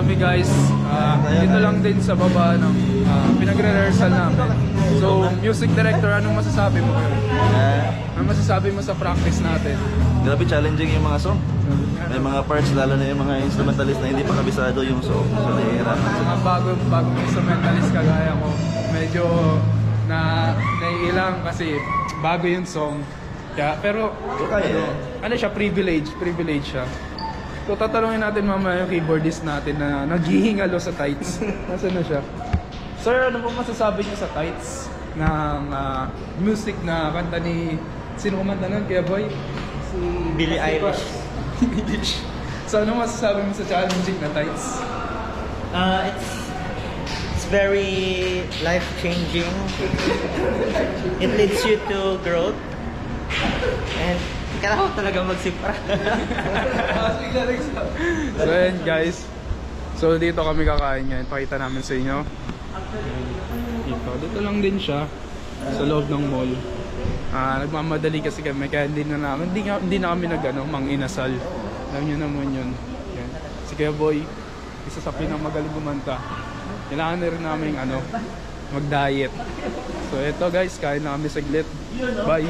kami guys. Dito lang din sa baba ng pinagre-rehearsal namin. So, music director, anong masasabi mo? Anong masasabi mo sa practice natin? Grabe challenging yung mga song. May mga parts, lalo na yung mga instrumentalist na hindi pa kabisado yung song. So, nahihirapan sila. Mga bagong instrumentalist kagaya ko, medyo naiilang kasi bago yung song. Kaya, pero, ano siya, privilege siya. So, tatanungin natin mamaya yung keyboardist natin na naghihingalo sa tights. Nasaan na siya? Sir, ano po masasabi niyo sa tights ng music na kanta ni... Sino kumanta nun, Kuya Boy? Si Billie Eilish. So, ano masasabi mo sa challenging na tights? It's very life-changing. It leads you to growth. And kailangan ko talaga magsipra. So ayan guys. So dito kami kakain ngayon. Pakita namin sa inyo. Dito lang din siya. Sa loob ng mall. Nagmamadali kasi kami. Kaya hindi na kami manginasal. Alam nyo naman yun. Yan. Si Kuya Boy, isa sa pinamagaling kumanta. Kailangan na rin namin mag-diet. So eto guys, kain na kami saglit. Bye!